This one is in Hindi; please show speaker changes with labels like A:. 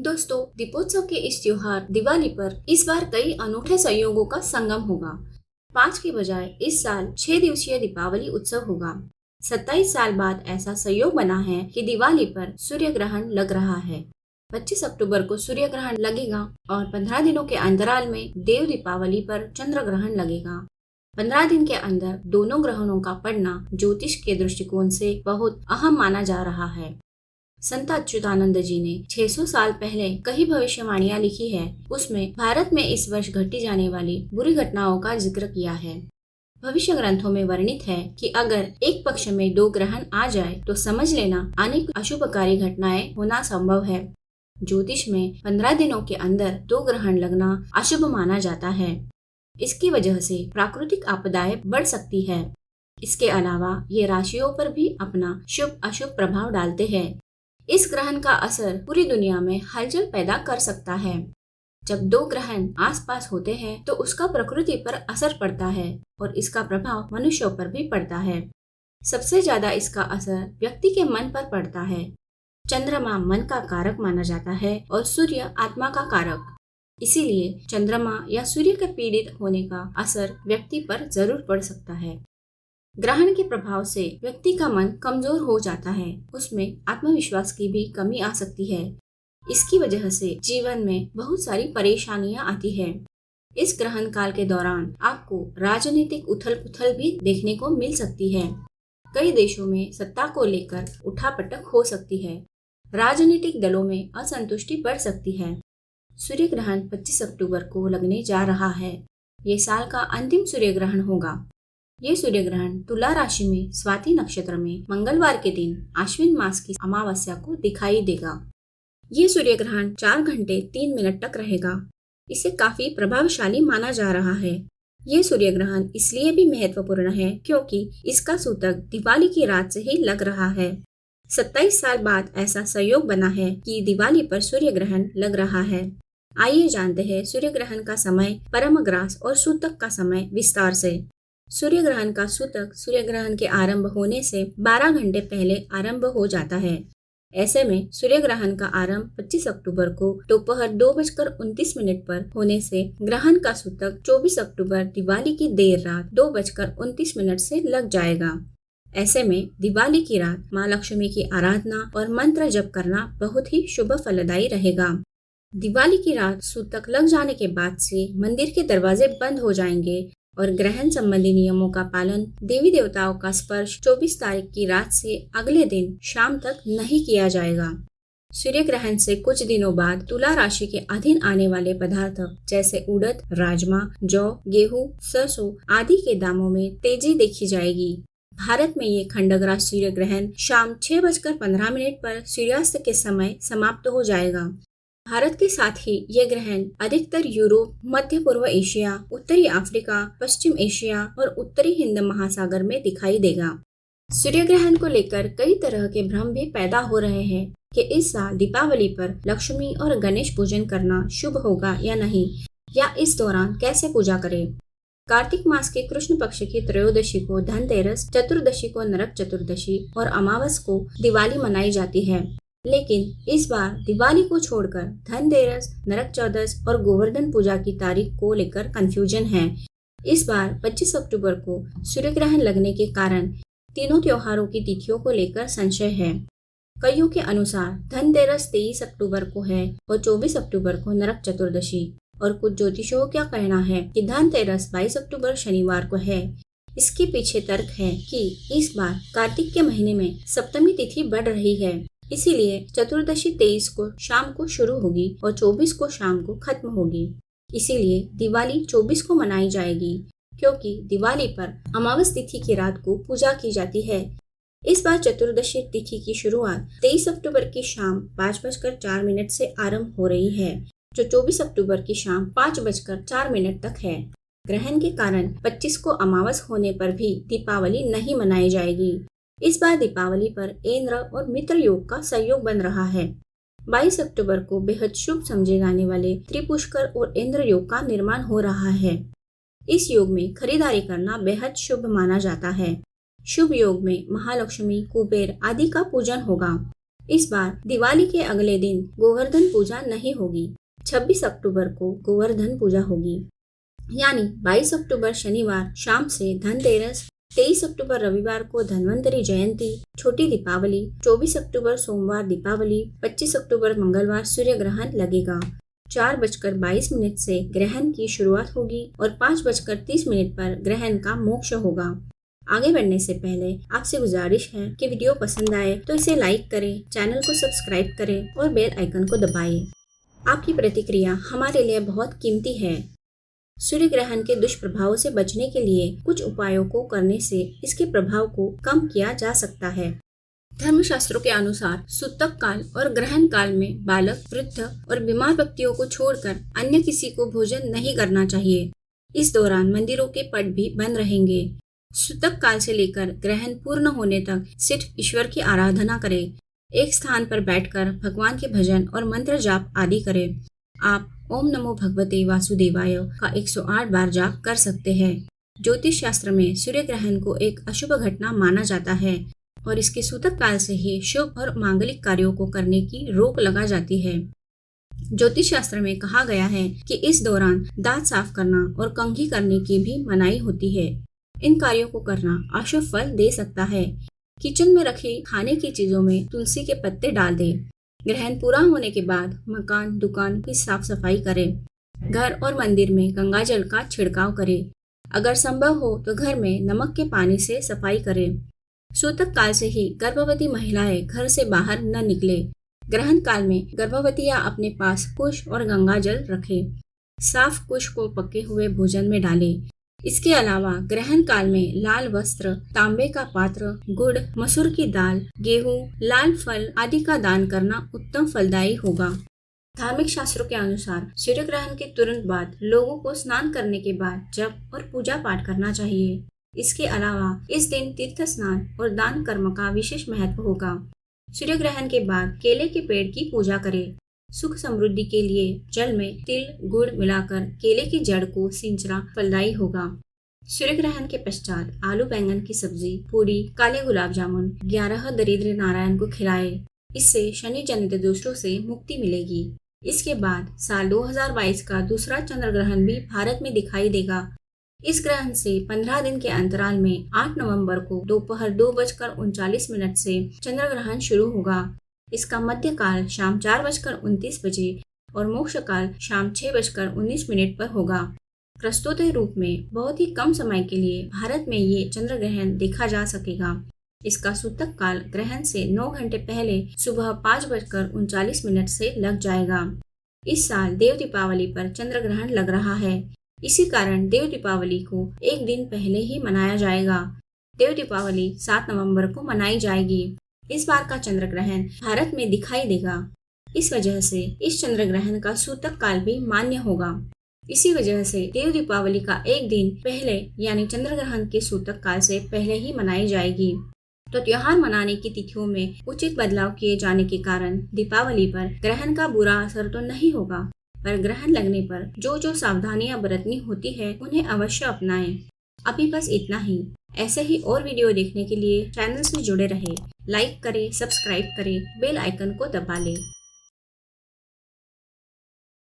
A: दोस्तों, दीपोत्सव के इस त्योहार दिवाली पर इस बार कई अनूठे संयोगों का संगम होगा। 5 के बजाय इस साल 6 दिवसीय दीपावली उत्सव होगा। 27 साल बाद ऐसा संयोग बना है कि दिवाली पर सूर्य ग्रहण लग रहा है। 25 अक्टूबर को सूर्य ग्रहण लगेगा और 15 दिनों के अंतराल में देव दीपावली पर चंद्र ग्रहण लगेगा। 15 दिन के अंदर दोनों ग्रहणों का पड़ना ज्योतिष के दृष्टिकोण से बहुत अहम माना जा रहा है। संत अच्युतानंद जी ने 600 साल पहले कई भविष्यवाणियां लिखी है। उसमें भारत में इस वर्ष घटी जाने वाली बुरी घटनाओं का जिक्र किया है। भविष्य ग्रंथों में वर्णित है कि अगर एक पक्ष में 2 ग्रहण आ जाए तो समझ लेना अनेक अशुभकारी घटनाएं होना संभव है। ज्योतिष में 15 दिनों के अंदर 2 ग्रहण लगना अशुभ माना जाता है। इसकी वजह से प्राकृतिक आपदाएं बढ़ सकती है। इसके अलावा ये राशियों पर भी अपना शुभ अशुभ प्रभाव डालते हैं। इस ग्रहण का असर पूरी दुनिया में हलचल पैदा कर सकता है। जब 2 ग्रहण आसपास होते हैं तो उसका प्रकृति पर असर पड़ता है और इसका प्रभाव मनुष्यों पर भी पड़ता है। सबसे ज्यादा इसका असर व्यक्ति के मन पर पड़ता है। चंद्रमा मन का कारक माना जाता है और सूर्य आत्मा का कारक। इसीलिए चंद्रमा या सूर्य के पीड़ित होने का असर व्यक्ति पर जरूर पड़ सकता है। ग्रहण के प्रभाव से व्यक्ति का मन कमजोर हो जाता है। उसमें आत्मविश्वास की भी कमी आ सकती है। इसकी वजह से जीवन में बहुत सारी परेशानियां आती है। इस ग्रहण काल के दौरान आपको राजनीतिक उथल-पुथल भी देखने को मिल सकती है। कई देशों में सत्ता को लेकर उठापटक हो सकती है। राजनीतिक दलों में असंतुष्टि बढ़ सकती है। सूर्य ग्रहण 25 अक्टूबर को लगने जा रहा है। ये साल का अंतिम सूर्य ग्रहण होगा। ये सूर्य ग्रहण तुला राशि में स्वाति नक्षत्र में मंगलवार के दिन आश्विन मास की अमावस्या को दिखाई देगा। ये सूर्य ग्रहण 4 घंटे 3 मिनट तक रहेगा। इसे काफी प्रभावशाली माना जा रहा है। ये सूर्य ग्रहण इसलिए भी महत्वपूर्ण है क्योंकि इसका सूतक दिवाली की रात से ही लग रहा है। 27 साल बाद ऐसा संयोग बना है कि दिवाली पर सूर्य ग्रहण लग रहा है। आइए जानते हैं सूर्य ग्रहण का समय, परमग्रास और सूतक का समय विस्तार से। सूर्य ग्रहण का सूतक सूर्य ग्रहण के आरंभ होने से 12 घंटे पहले आरंभ हो जाता है। ऐसे में सूर्य ग्रहण का आरंभ 25 अक्टूबर को दोपहर 2:29 पर होने से ग्रहण का सूतक 24 अक्टूबर दिवाली की देर रात 2:29 से लग जाएगा। ऐसे में दिवाली की रात माँ लक्ष्मी की आराधना और मंत्र जप करना बहुत ही शुभ फलदायी रहेगा। दिवाली की रात सूतक लग जाने के बाद से मंदिर के दरवाजे बंद हो जाएंगे और ग्रहण संबंधी नियमों का पालन, देवी देवताओं का स्पर्श 24 तारीख की रात से अगले दिन शाम तक नहीं किया जाएगा। सूर्य ग्रहण से कुछ दिनों बाद तुला राशि के अधीन आने वाले पदार्थ जैसे उड़द, राजमा, जौ, गेहूं, सरसों आदि के दामों में तेजी देखी जाएगी। भारत में ये खंडग्रास सूर्य ग्रहण शाम 6:15 पर सूर्यास्त के समय समाप्त हो जाएगा। भारत के साथ ही यह ग्रहण अधिकतर यूरोप, मध्य पूर्व एशिया, उत्तरी अफ्रीका, पश्चिम एशिया और उत्तरी हिंद महासागर में दिखाई देगा। सूर्य ग्रहण को लेकर कई तरह के भ्रम भी पैदा हो रहे हैं कि इस साल दीपावली पर लक्ष्मी और गणेश पूजन करना शुभ होगा या नहीं, या इस दौरान कैसे पूजा करें। कार्तिक मास के कृष्ण पक्ष की त्रयोदशी को धनतेरस, चतुर्दशी को नरक चतुर्दशी और अमावस को दिवाली मनाई जाती है। लेकिन इस बार दिवाली को छोड़कर धनतेरस, नरक चौदस और गोवर्धन पूजा की तारीख को लेकर कंफ्यूजन है। इस बार 25 अक्टूबर को सूर्य ग्रहण लगने के कारण तीनों त्योहारों की तिथियों को लेकर संशय है। कईयों के अनुसार धनतेरस 23 अक्टूबर को है और 24 अक्टूबर को नरक चतुर्दशी, और कुछ ज्योतिषियों का कहना है कि धनतेरस 22 अक्टूबर शनिवार को है। इसके पीछे तर्क है कि इस बार कार्तिक के महीने में सप्तमी तिथि बढ़ रही है। इसीलिए चतुर्दशी 23 को शाम को शुरू होगी और 24 को शाम को खत्म होगी। इसीलिए दिवाली 24 को मनाई जाएगी क्योंकि दिवाली पर अमावस तिथि की रात को पूजा की जाती है। इस बार चतुर्दशी तिथि की शुरुआत 23 अक्टूबर की शाम 5:04 से आरंभ हो रही है, जो 24 अक्टूबर की शाम 5:04 तक है। ग्रहण के कारण 25 को अमावस होने पर भी दीपावली नहीं मनाई जाएगी। इस बार दीपावली पर इंद्र और मित्र योग का संयोग बन रहा है। 22 अक्टूबर को बेहद शुभ समझे जाने वाले त्रिपुष्कर और इंद्र योग का निर्माण हो रहा है। इस योग में खरीदारी करना बेहद शुभ माना जाता है। शुभ योग में महालक्ष्मी, कुबेर आदि का पूजन होगा। इस बार दिवाली के अगले दिन गोवर्धन पूजा नहीं होगी। 26 अक्टूबर को गोवर्धन पूजा होगी, यानी 22 अक्टूबर शनिवार शाम से धनतेरस, 23 अक्टूबर रविवार को धन्वंतरी जयंती, छोटी दीपावली, 24 अक्टूबर सोमवार दीपावली, 25 अक्टूबर मंगलवार सूर्य ग्रहण लगेगा। 4:22 से ग्रहण की शुरुआत होगी और 5:30 पर ग्रहण का मोक्ष होगा। आगे बढ़ने से पहले आपसे गुजारिश है कि वीडियो पसंद आए तो इसे लाइक करें, चैनल को सब्सक्राइब करें और बेल आइकन को दबाएं। आपकी प्रतिक्रिया हमारे लिए बहुत कीमती है। सूर्य ग्रहण के दुष्प्रभावों से बचने के लिए कुछ उपायों को करने से इसके प्रभाव को कम किया जा सकता है। धर्मशास्त्रों के अनुसार सूतक काल और ग्रहण काल में बालक, वृद्ध और बीमार व्यक्तियों को छोड़कर अन्य किसी को भोजन नहीं करना चाहिए। इस दौरान मंदिरों के पट भी बंद रहेंगे। सूतक काल से लेकर ग्रहण पूर्ण होने तक सिर्फ ईश्वर की आराधना करें। एक स्थान पर बैठकर भगवान के भजन और मंत्र जाप आदि करें। आप ओम नमो भगवते वासुदेवाय का 108 बार जाप कर सकते हैं। ज्योतिष शास्त्र में सूर्य ग्रहण को एक अशुभ घटना माना जाता है और इसके सूतक काल से ही शुभ और मांगलिक कार्यों को करने की रोक लगा जाती है। ज्योतिष शास्त्र में कहा गया है कि इस दौरान दांत साफ करना और कंघी करने की भी मनाही होती है। इन कार्यों को करना अशुभ फल दे सकता है। किचन में रखी खाने की चीजों में तुलसी के पत्ते डाल दें। ग्रहण पूरा होने के बाद मकान, दुकान की साफ सफाई करें। घर और मंदिर में गंगा जल का छिड़काव करें। अगर संभव हो तो घर में नमक के पानी से सफाई करें। सूतक काल से ही गर्भवती महिलाएं घर से बाहर न निकले। ग्रहण काल में गर्भवतियां अपने पास कुश और गंगा जल रखें। साफ कुश को पके हुए भोजन में डालें। इसके अलावा ग्रहण काल में लाल वस्त्र, तांबे का पात्र, गुड़, मसूर की दाल, गेहूं, लाल फल आदि का दान करना उत्तम फलदायी होगा। धार्मिक शास्त्रों के अनुसार सूर्य ग्रहण के तुरंत बाद लोगों को स्नान करने के बाद जप और पूजा पाठ करना चाहिए। इसके अलावा इस दिन तीर्थ स्नान और दान कर्म का विशेष महत्व होगा। सूर्य ग्रहण के बाद केले के पेड़ की पूजा करें। सुख समृद्धि के लिए जल में तिल, गुड़ मिलाकर केले की जड़ को सिंचना फलदायी होगा। सूर्य ग्रहण के पश्चात आलू बैंगन की सब्जी, पूरी, काले गुलाब जामुन 11 दरिद्र नारायण को खिलाए। इससे शनि जनित दोषों से मुक्ति मिलेगी। इसके बाद साल 2022 का दूसरा चंद्र ग्रहण भी भारत में दिखाई देगा। इस ग्रहण से 15 दिन के अंतराल में 8 नवंबर को दोपहर 2:39 से चंद्र ग्रहण शुरू होगा। इसका मध्य काल शाम 4:29 बजे और मोक्ष काल शाम 6:19 पर होगा। प्रस्तुत रूप में बहुत ही कम समय के लिए भारत में ये चंद्र ग्रहण देखा जा सकेगा। इसका सूतक काल ग्रहण से 9 घंटे पहले सुबह 5:39 से लग जाएगा। इस साल देव दीपावली पर चंद्र ग्रहण लग रहा है। इसी कारण देव दीपावली को एक दिन पहले ही मनाया जाएगा। देव दीपावली 7 नवंबर को मनाई जाएगी। इस बार का चंद्र ग्रहण भारत में दिखाई देगा। इस वजह से इस चंद्र ग्रहण का सूतक काल भी मान्य होगा। इसी वजह से देव दीपावली का एक दिन पहले यानी चंद्र ग्रहण के सूतक काल से पहले ही मनाई जाएगी। तो त्योहार मनाने की तिथियों में उचित बदलाव किए जाने के कारण दीपावली पर ग्रहण का बुरा असर तो नहीं होगा, पर ग्रहण लगने पर जो जो सावधानियां बरतनी होती है उन्हें अवश्य अपनाएं। अभी बस इतना ही। ऐसे ही और वीडियो देखने के लिए चैनल से जुड़े रहे। लाइक करें, सब्सक्राइब करें, बेल आइकन को दबा लें।